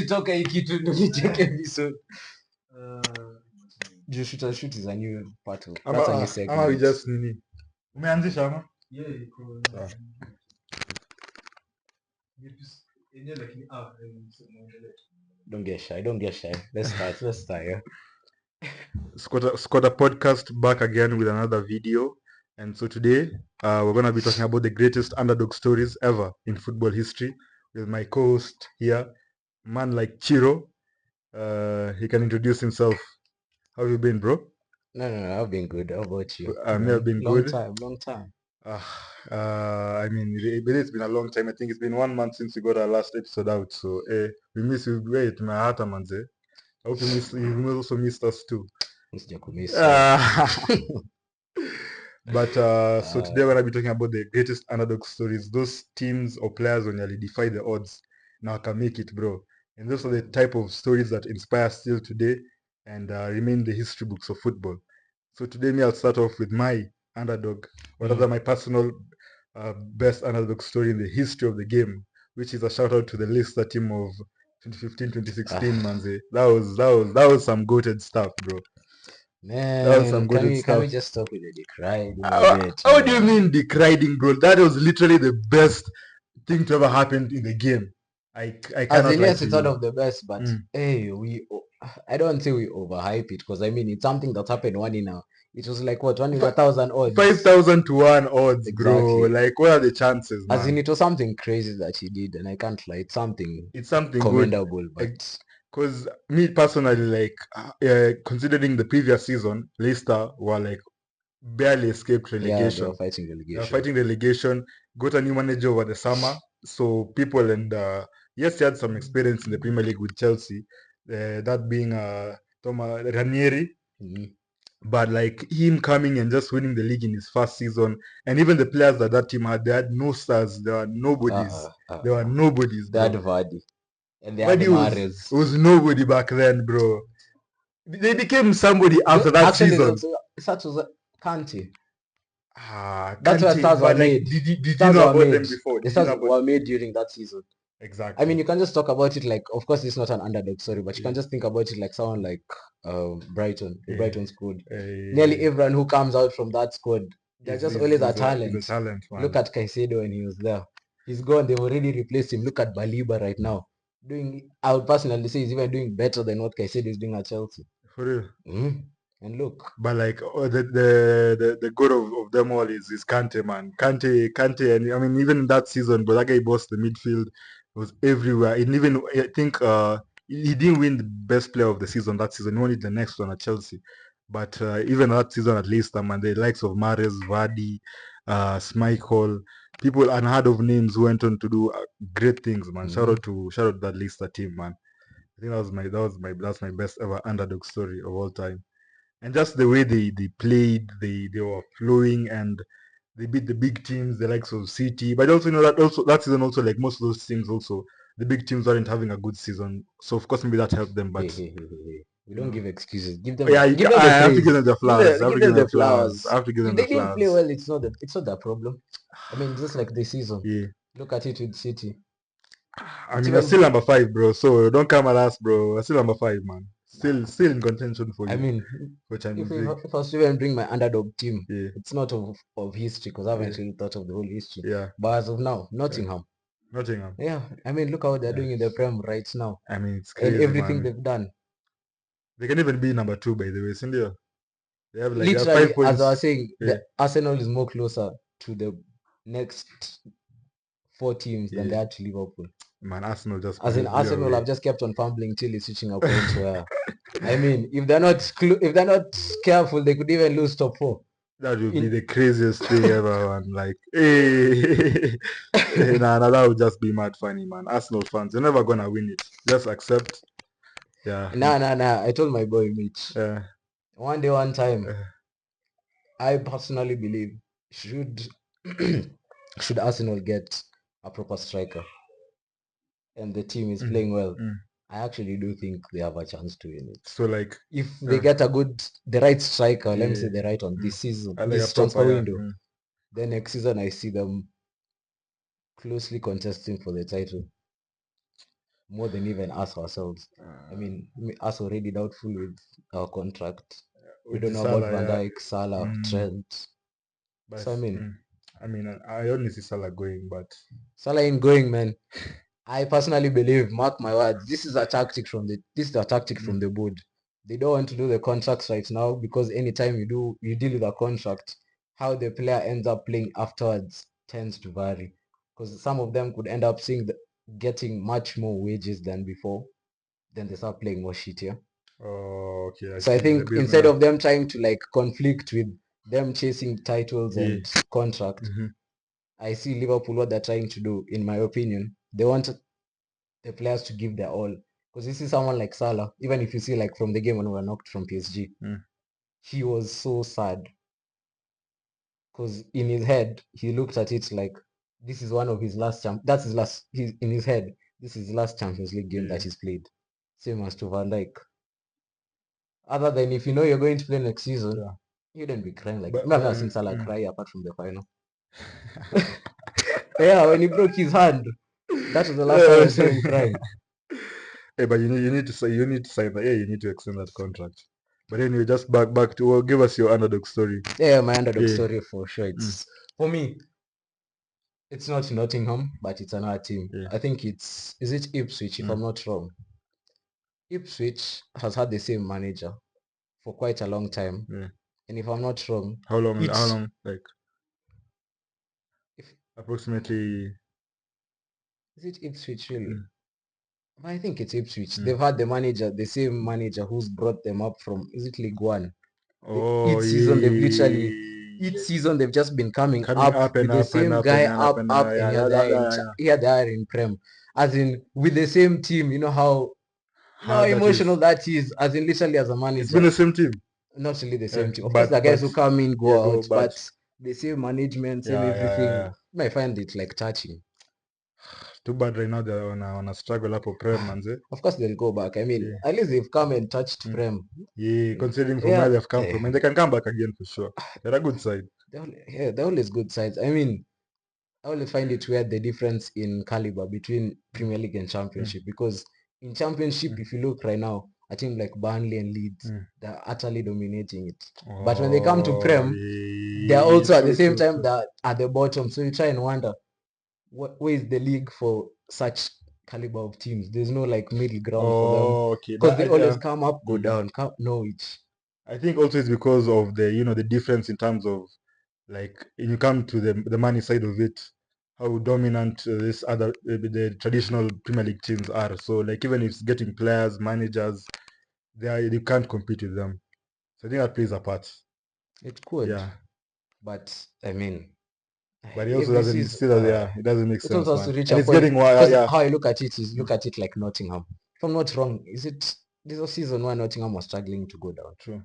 toka hii kitu ndio nicheke episode. You shoot is a new part of. That's a new segment. Ama we just nini? Umeanzisha ama? Yeah, iko. Don't get shy. Let's start. Yeah. Squota podcast back again with another video. And so today, we're going to be talking about the greatest underdog stories ever in football history with my co-host here, man like Chiro. He can introduce himself. How have you been, bro? No, I've been good. How about you? I've been long good. Long time. I mean, it's been a long time. I think it's been 1 month since we got our last episode out. So, we miss you. Wait, my heart, manze. I hope you also missed us too. But so today we're gonna be talking about the greatest underdog stories, those teams or players when you defy the odds now can make it, bro. And those are the type of stories that inspire still today and remain in the history books of football. So today I'll start off with my underdog, or rather my personal best underdog story in the history of the game, which is a shout out to the Leicester team of 2015-2016, manze. That was some goated stuff, bro. Man, can we just stop with the decried? How do you mean decried, bro? That was literally the best thing to ever happen in the game. I cannot. Yes, it's one of the best, but hey, I don't say we overhype it, because I mean it's something that happened one in a. It was like what, 1 in 1,000 odds. 5,000 to 1 odds, exactly. Bro. Like, what are the chances, man? As in, it was something crazy that he did, and I can't lie. It's something commendable, good. But because me personally, like, considering the previous season, Leicester were like barely escaped relegation. Yeah, they were fighting relegation. They were fighting relegation. Got a new manager over the summer, so people and yes, he had some experience in the Premier League with Chelsea, that being Ranieri. But like him coming and just winning the league in his first season, and even the players that team had, they had no stars, they were nobodies. They were nobodies. They had Vardy. And they had Mahrez. Was nobody back then, bro. They became somebody after that season. Such was Kante. That's where stars were made. Did you know about them before? The stars were made during that season. Exactly. I mean, you can just talk about it like, of course, it's not an underdog story, but you can just think about it like someone like Brighton, the Brighton squad. Nearly everyone who comes out from that squad, they're just always a talent. Look at Caicedo when he was there. He's gone. They've already replaced him. Look at Baliba right now. I would personally say he's even doing better than what Caicedo is doing at Chelsea. For real. And look. But like the good of them all is Kante, man. Kante, and I mean even in that season, but that guy bossed the midfield, was everywhere. And even I think he didn't win the best player of the season that season. He won it the next one at Chelsea. But even that season at least, man, the likes of Mahrez, Vardy, Schmeichel, people unheard of names who went on to do great things, man. Shout out to that Leicester team, man. I think that's my best ever underdog story of all time. And just the way they played, they were flowing, and they beat the big teams, the likes of City. But also, that season also, like most of those teams also, the big teams weren't having a good season. So of course maybe that helped them. But we don't give excuses. Give them. I have to give them the flowers. I have to give them the flowers. I have to give them the flowers. They didn't play well. It's not that problem. I mean, just like the season. Yeah. Look at it with City. I mean, we're still number 5, bro. So don't come at us, bro. We're still number 5, man. Still in contention for you. I mean, if I was to even bring my underdog team, it's not of history, because I haven't really thought of the whole history. Yeah. But as of now, Nottingham. Yeah. I mean, look how they're doing in the Prem right now. I mean, it's crazy, and everything they've done. They can even be number 2, by the way, Cindy. They have like literally, they have 5 points. As I was saying, the Arsenal is more closer to the next 4 teams than they are to Liverpool. Man, Arsenal just Arsenal have just kept on fumbling till it's reaching a point where I mean, if they're not careful, they could even lose top 4. That would be the craziest thing ever, man. Like, hey, that would just be mad funny, man. Arsenal fans, they're never gonna win it. Just accept. Yeah. Nah. I told my boy Mitch. One day, one time, I personally believe should Arsenal get a proper striker, and the team is playing well, I actually do think they have a chance to win it. So like, if they get the right striker, let me say the right one this season, this transfer window, then next season I see them closely contesting for the title. more than even us ourselves. I mean, us already doubtful with our contract. We with don't the know about Salah, Van yeah. Dijk, Salah, Trent. But So I mean, I only see Salah going, but Salah ain't going, man. I personally believe, mark my words, this is a tactic from the board. They don't want to do the contracts right now because anytime you deal with a contract, how the player ends up playing afterwards tends to vary. Because some of them could end up getting much more wages than before, then they start playing more shittier. oh, okay, I So I see. think instead of them trying to like conflict with them chasing titles and contract, I see Liverpool what they're trying to do, in my opinion. They want the players to give their all. Because you see someone like Salah, even if you see like from the game when we were knocked from PSG, he was so sad. Because in his head, he looked at it like this is one of his last that's his last in his head, this is his last Champions League game that he's played. Same as to Van Dijk. Other than if you know you're going to play next season, you don't be crying like I've never seen Salah cry apart from the final. Yeah, when he broke his hand, that was the last time I saw him crying. Hey, but you need to sign that. Yeah, you need to extend that contract. But anyway, just back to give us your underdog story. Yeah, my underdog story for sure. It's for me. It's not Nottingham, but it's another team. I think is it Ipswich, if I'm not wrong. Ipswich has had the same manager for quite a long time. And if I'm not wrong, how long? Like approximately. Is it Ipswich really? I think it's Ipswich. They've had the same manager who's brought them up from, is it League One? Oh, each season they've just been coming up with the same guy up, and here they are in Prem. As in with the same team, you know how emotional that is, as in literally as a manager. It's been the same team. Not really the same team. Of course, the guys who come in go out, but the same management, same everything. I find it like touching. Too bad right now they're on a struggle up for Prem, man. Of course they'll go back. I mean, at least they've come and touched Prem. Yeah, considering from where they've come from, and they can come back again for sure. They're a good side. They're always good sides. I mean, I only find it weird the difference in caliber between Premier League and Championship, because in Championship, if you look right now, a team like Burnley and Leeds, they're utterly dominating it. But when they come to Prem, they're also at the same time they're at the bottom. So you try and wonder, where is the league for such caliber of teams? There's no like middle ground for them, because they always come up, go down, come Norwich. I think also it's because of the difference in terms of, like, when you come to the money side of it, how dominant the traditional Premier League teams are. So like even if it's getting players, managers, you can't compete with them. So I think that plays a part. It could, but I mean, but it also doesn't it doesn't make sense. It also has to reach and a it's point, getting because how I look at it is look at it like Nottingham. If I'm not wrong, is it this was season where Nottingham was struggling to go down? True.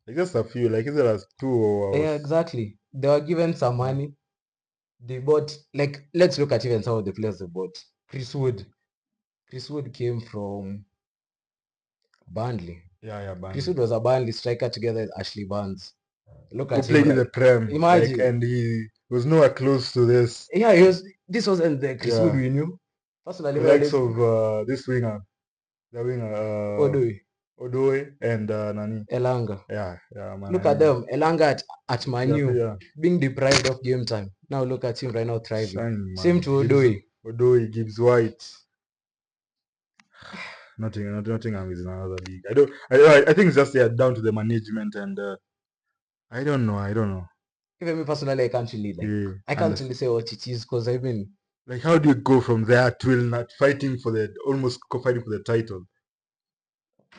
Like just a few, like is it as 2 or yeah, exactly. They were given some money. They bought, like, let's look at even some of the players they bought. Chris Wood came from Burnley. Burnley. Chris Wood was a Burnley striker together with Ashley Barnes. Look Who at played him. in the Prem. Imagine. And he was nowhere close to this. Yeah, this wasn't the Chris Wood we knew. Personally, the likes of this winger. The winger. Odoi and Nani. Elanga. Yeah, man. Look at them. Elanga at Man U, being deprived of game time. Now look at him right now thriving. Same to Odoi. Odoi, Gibbs White. Nottingham is in another league. I think it's just down to the management, and I don't know. Even me personally, I can't really I can't really say what it is, because I mean, like, how do you go from there to not almost fighting for the title?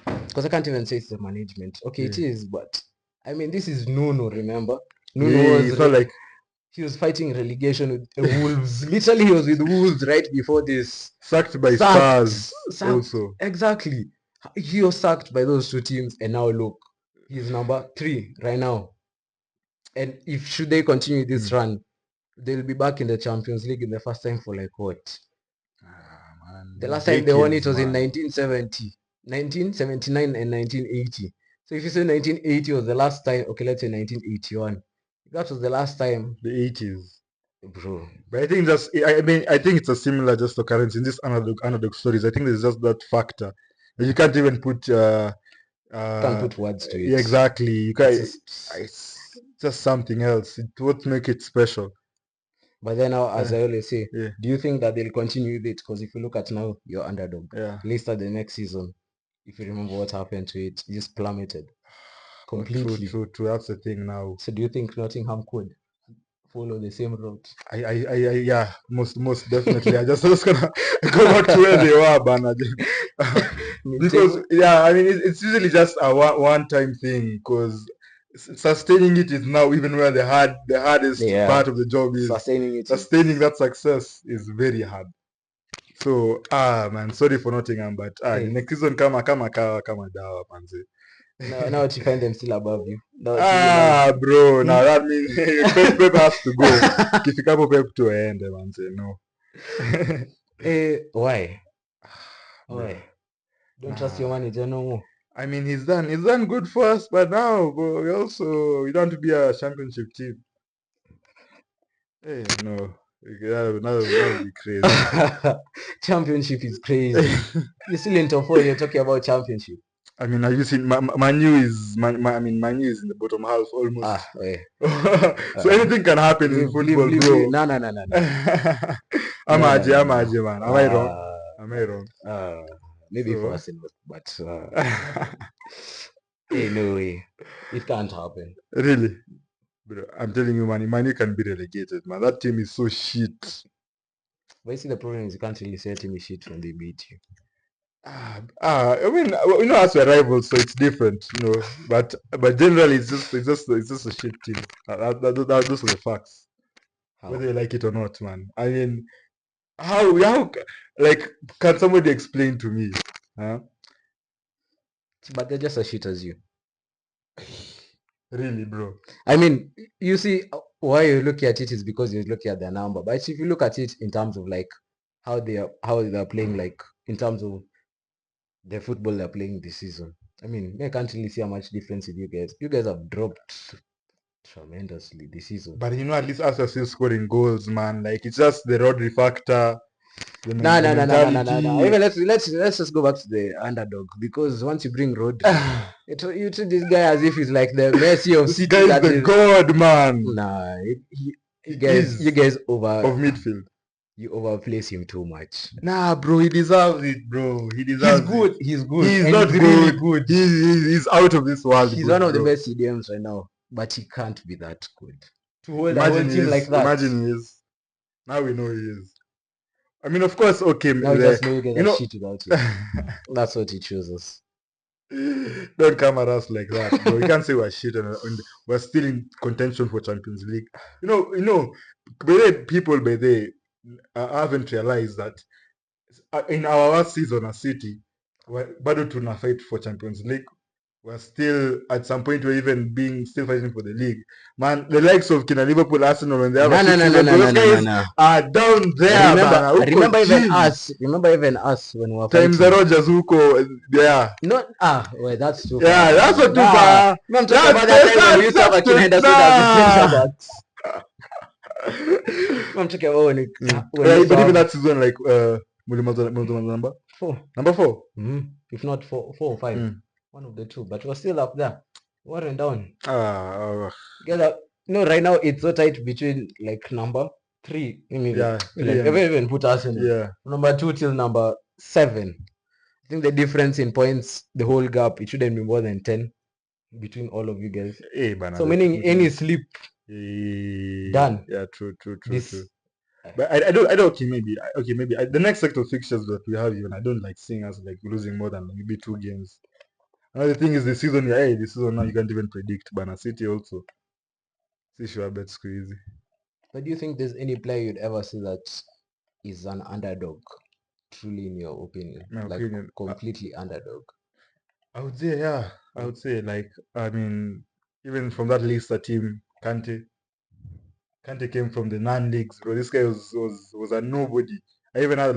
Because I can't even say it's the management. Okay, it is, but I mean, this is Nuno. Remember, Nuno was like he was fighting relegation with Wolves. Literally, he was with Wolves right before this. Sacked by Spurs. Also, exactly. He was sacked by those two teams, and now look, he's number 3 right now. And if should they continue this run, they'll be back in the Champions League in the first time for like what? The last time they won it was in 1970, 1979 and 1980. So if you say 1980 was the last time, okay, let's say 1981. That was the last time. The 80s. bro. But I think I think it's a similar just occurrence in this underdog stories. I think there's just that factor that you can't even put. Can't Uh, put words to yeah, it. exactly. You It's can't. just. It's just something else. It would make it special. But then now, as Uh, I always say, yeah, do you think that they'll continue with it? Because if you look at now, your underdog. yeah. Leicester the next season, if you remember what happened to it, just plummeted Oh, true, completely. true, true. That's the thing now. So do you think Nottingham could follow the same route? Yeah, most definitely. I just was gonna go back to where they were, Bana. Because yeah, I mean it's usually just a one time thing. Because sustaining it is now even where the hardest Yeah, part of the job is. sustaining it is. Sustaining that success is very hard. So man, sorry for Nottingham, but Hey, next season kama dawa manze. now that you find them still above you. Now that you realize. Bro, now that means Pep has to go. Kifikapo Pep to aende manze, no. Why? Bro, Why? Don't trust your nah. manager no more. I mean, he's done good for us, but now, bro, we don't want to be a championship team. Hey, no, that would be crazy. Championship is crazy. You're still in top four. You're talking about championship. I mean, have you seen Manu is Manu is in the bottom half almost. So anything can happen in football, bro. No. Amaje, man. Am I wrong? Am I wrong? Maybe for us, but hey, no way. It can't happen. Really, bro. I'm telling you, man. Manu can be relegated, man. That team is so shit. But you see, the problem is you can't really say a team is shit when they beat you. I mean, us we're rivals, so it's different, But generally, it's just a shit team. Those are the facts, How? whether you like it or not, man. I mean, how like can somebody explain to me? Huh? But they're just as shit as you. Really, bro? I mean, you see, why you look at it is because you're looking at their number. But if you look at it in terms of like how they're playing, like in terms of the football they're playing this season, I mean, I can't really see how much difference with you guys. You guys have dropped tremendously this season. But at least us are still scoring goals, man. Like it's just the Rodri factor. No. Even let's just go back to the underdog, because once you bring Rodri, you treat this guy as if he's like the Messi of This City. guy is the god, man. Nah, you guys over of midfield. You overplace him too much. Nah, bro, he deserves it, bro. He deserves it. He's good. He's and not he's good. really good. He's out of this world. He's good, one of bro. the best CDMs right now, but he can't be that good. To hold Imagine a team like that. Imagine he is. Now we know he is. I mean, of course, okay. Now we just know you guys are shit without him. That's what he chooses. Don't come at us like that, bro. You can't say we're shit and we're still in contention for Champions League. People by they haven't realized that in our last season as City, we're bado tuna fight for Champions League. We're still at some point we're even still fighting for the league. Man, the likes of Kina Liverpool, Arsenal, when they have a shit season, those guys are down there. Remember even us when we were fighting. Times the Rogers Huko, yeah. Well, that's too far. Yeah, that's not too far. I'm talking about that time when we used to have a Kina Henderson as the I'm talking about but even that season, like number 4. Number 4. If not 4 or 5. One of the two, but we're still up there. We're down. Right now it's so tight between like number 3. I mean, even put us in number 2 till number 7. I think the difference in points, the whole gap, it shouldn't be more than 10 between all of you guys. So meaning any slip, done. Yeah, true. But I don't. Okay, maybe. The next set of fixtures that we have, even I don't like seeing us like losing more than maybe 2 games. Another thing is the season. This season now you can't even predict. Bana City also. See, sure, bet crazy. But do you think there's any player you'd ever say that is an underdog? Truly, in your opinion, completely underdog. I would say, yeah. I would say, like, I mean, even from that list, the team Kante came from the non-leagues, bro. This guy was a nobody. I even had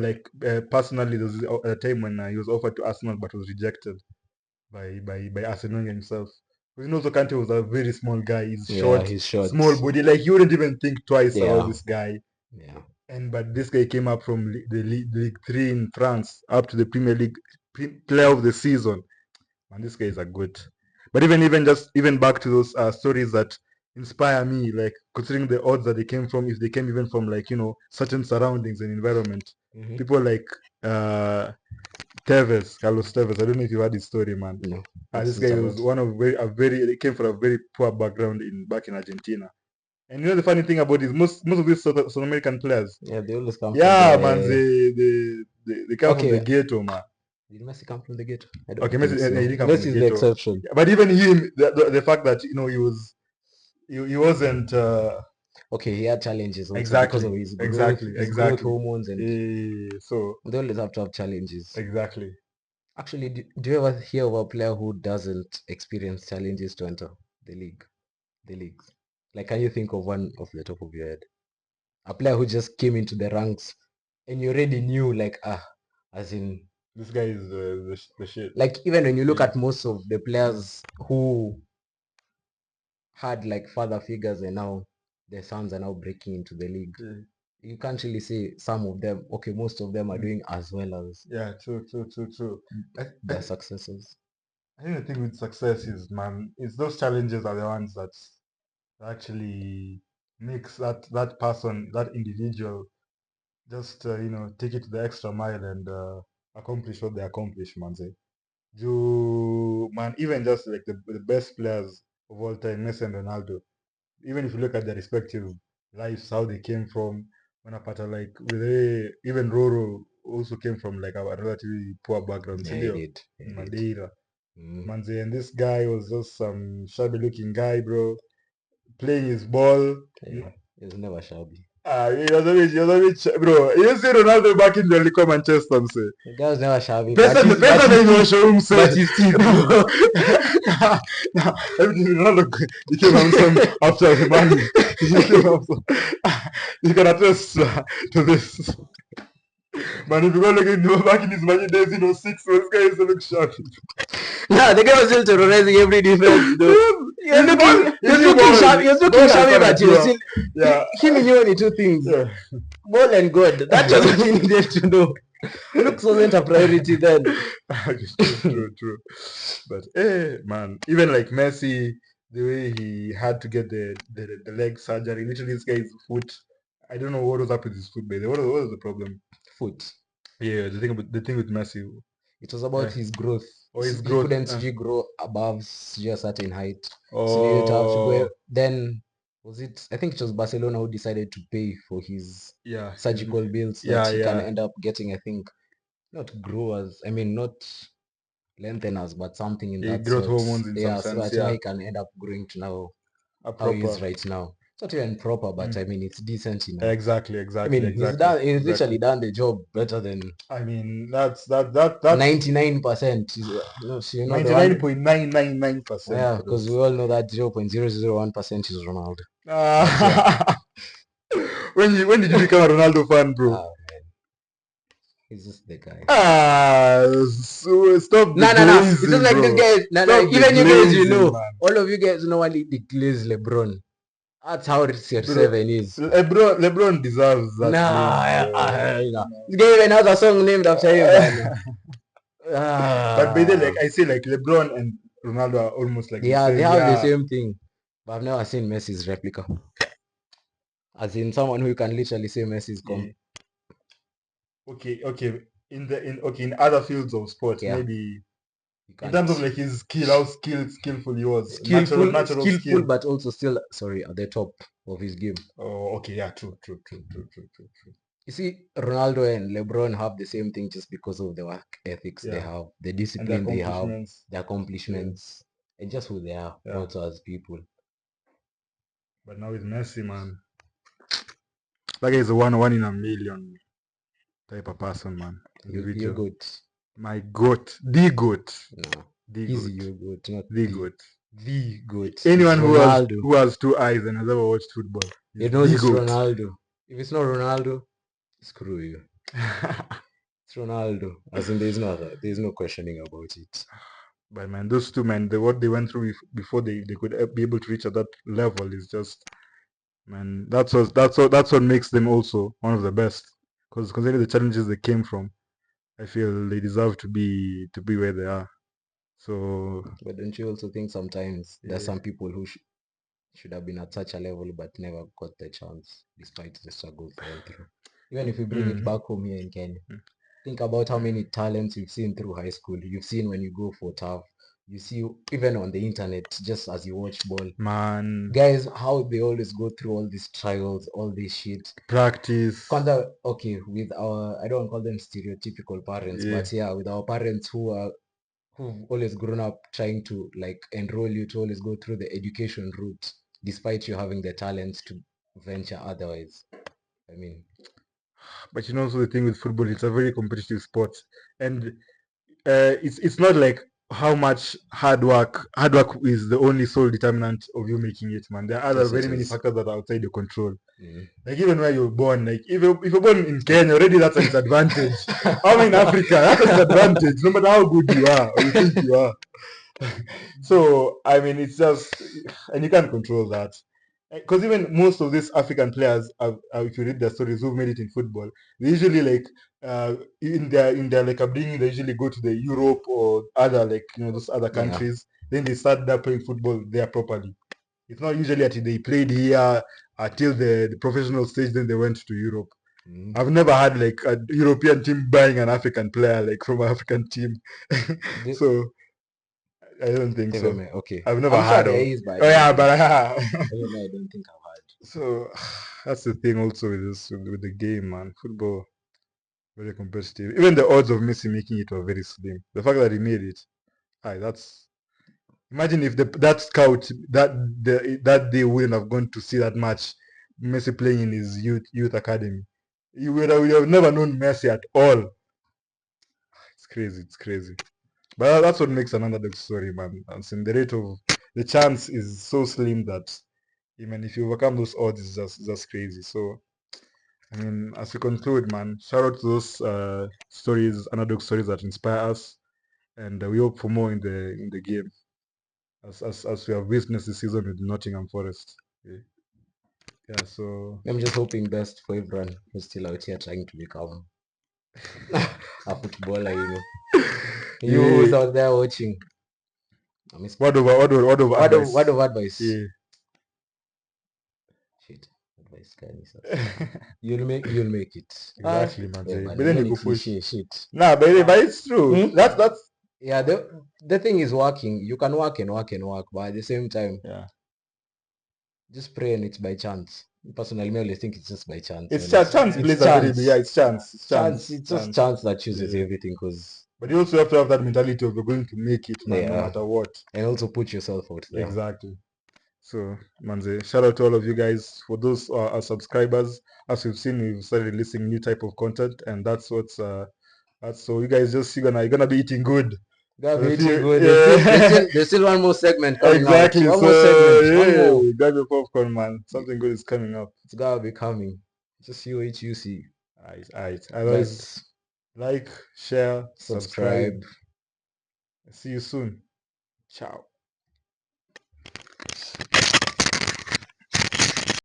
personally, there was a time when he was offered to Arsenal but was rejected by Arsenal himself. Also Kante was a very small guy. He's Yeah, short, he's short. small body. Like you wouldn't even think twice about Yeah. this guy. Yeah. But this guy came up from the League 3 in France up to the Premier League player of the season. And this guy is a good. But even back to those stories that inspire me, like considering the odds that they came from, if they came even from like certain surroundings and environment, people like Carlos Tevez. I don't know if you heard his story, man. No. This guy was he came from a very poor background back in Argentina. And the funny thing about it is most of these South American players, yeah, they always come yeah, from man, they come from the ghetto, man. Did Messi come from the ghetto? I don't Okay, think Messi, so. he didn't come Messi from is the the ghetto. exception. But even him, the fact that he wasn't okay, he had challenges also exactly because of his growth, growth hormones, and so they always have to have challenges. exactly. Actually, do you ever hear of a player who doesn't experience challenges to enter the leagues? Like, can you think of one off the top of your head? A player who just came into the ranks and you already knew, like, as in, this guy is the shit. like, even when you look at most of the players who had like father figures and now their sons are now breaking into the league, you can't really say some of them. Okay, most of them are doing as well as true. their successors. I think the thing with success is, man, it's those challenges are the ones that actually makes that person, that individual, just take it to the extra mile and accomplish what they accomplish, man. Say, man, even just like the best players of all time, Messi and Ronaldo, even if you look at their respective lives, how they came from, like even Roro also came from like a relatively poor background, Yeah, he did. Madeira. Manze, and this guy was just some shabby looking guy, bro, playing his ball. Yeah, he was never shabby. He was always bro. You see Ronaldo back in the Lico Manchester, say. The guy was never shabby. Pesa But he's still bro. Everything Ronaldo became handsome after the money. You can attest to this. Man, if you go look back in his money days, 6, this guy used to look shabby. Nah, the guy was still terrorizing every defense, though. He was looking shabby, but he was still. Yeah. He knew only two things: ball and God. That was what he needed to know. Looks wasn't a priority then. True. But man, even like Messi, the way he had to get the leg surgery, literally this guy's foot. I don't know what was up with his foot, baby. What was the problem? Foot. Yeah, the thing with Messi. It was about his growth. His growth. He couldn't grow above a certain height. So you have to go. Then was it? I think it was Barcelona who decided to pay for his surgical bills that he can end up getting. I think not growers. I mean not lengtheners, but something in that growth sort. hormones in some so sense. that now he can end up growing to now how he is right now. It's not even proper, but I mean it's decent enough. Exactly. I mean he's literally done the job better than. I mean that's 99%. 99.999%. Yeah, because we all know that 0.001% is Ronaldo. When did you become a Ronaldo fan, bro? Oh, man. He's just the guy. So stop. No. It's just like this guy. No. Even you guys, man. All of you guys know only the glaze LeBron. That's how CR7 is. LeBron deserves that. This guy even has a song named after him. But by the like I say, like LeBron and Ronaldo are almost like they have the same thing. But I've never seen Messi's replica. As in someone who can literally say Messi's come. Okay. In other fields of sport, maybe in terms of like his skill, how skillful he was. Skillful, but also still at the top of his game. Oh, okay, yeah, true. You see, Ronaldo and LeBron have the same thing just because of the work ethics they have, the discipline they have, the accomplishments, and just who they are also as people. But now with Messi, man, that guy is a one in a million type of person, man. Your goat. My goat. The goat. No. He's your goat, not the goat. The goat. Anyone who has two eyes and has ever watched football. It knows it's Ronaldo. If it's not Ronaldo, screw you. It's Ronaldo. As in there's no questioning about it. But man, those two men, what they went through before they could be able to reach at that level is just, man. That's what makes them also one of the best. Because considering the challenges they came from, I feel they deserve to be where they are. So, But don't you also think sometimes there's yeah. some people who should have been at such a level but never got the chance despite the struggles they went through? Even if we bring it back home here in Kenya, think about how many talents you've seen through high school. You've seen when you go for TAF. You see even on the internet, just as you watch ball. Man, Guys, how they always go through all these trials, all this shit. practice. Kwanza, okay, with our, I don't call them stereotypical parents, Yeah. but yeah, with our parents who've always grown up trying to like enroll you to always go through the education route, despite you having the talent to venture otherwise. I mean, But you know, also the thing with football, it's a very competitive sport, and it's not like how much hard work is the only sole determinant of you making it, man. There are other yes, it very many is. factors that are outside your control. Mm. Like even where you're born, like if you're born in Kenya, already that's a disadvantage. I'm in Africa, that's a disadvantage, no matter how good you are or you think you are. So I mean, it's just, and you can't control that. Because even most of these African players, if you read their stories, who've made it in football, they usually like in their like upbringing, they usually go to the Europe or other, like, those other Yeah. countries. Then they start there playing football there properly. It's not usually until they played here until the professional stage, then they went to Europe. Mm. I've never had like a European team buying an African player like from an African team. So I don't think so. Okay. I've never I'm sure had there of. is, but I Oh don't yeah, think. but I don't think I've had. so that's the thing also with this with the game, man. Football very competitive. Even the odds of Messi making it were very slim. The fact that he made it, that's, imagine if that scout that day wouldn't have gone to see that match, Messi playing in his youth academy. You would have never known Messi at all. It's crazy. It's crazy. But that's what makes an underdog story, man. And in the rate of the chance is so slim that even if you overcome those odds, it's just crazy. So I mean, as we conclude, man, shout out to those stories, underdog stories that inspire us, and we hope for more in the game, as we have witnessed this season with Nottingham Forest. Yeah. So I'm just hoping best for everyone who's still out here trying to become a footballer, You who's yeah. out there watching. I miss Word of word advice. of advice. Yeah. Shit. Advice gani sasa. You'll make it. Exactly, man. But But then hiyo you ni go push. cliche shit. Nah, but it's true. Hmm? That's Yeah, the thing is working. You can work and work and work, but at the same time, yeah. just pray and it's by chance. Personally, I always think it's just by chance. It's And chance it's plays a very big, yeah. chance. It's chance. It's Chance. chance. It's just Chance. chance that chooses Yeah. everything. Cause But you also have to have that mentality of you're going to make it, man, no yeah, matter what. and also put yourself out there. Exactly. So, manze, shout out to all of you guys. For those our subscribers, as we've seen, we've started releasing new type of content, and that's so you guys you're gonna be eating good. Gotta For be a eating few, good. yeah. There's still one more segment coming out. Exactly. One So more segment. One more. yeah, grab your popcorn, man. Something good is coming up. It's gotta be coming. Just UHUC. Alright. Otherwise, Guys, like, share, subscribe. subscribe. See you soon. Ciao.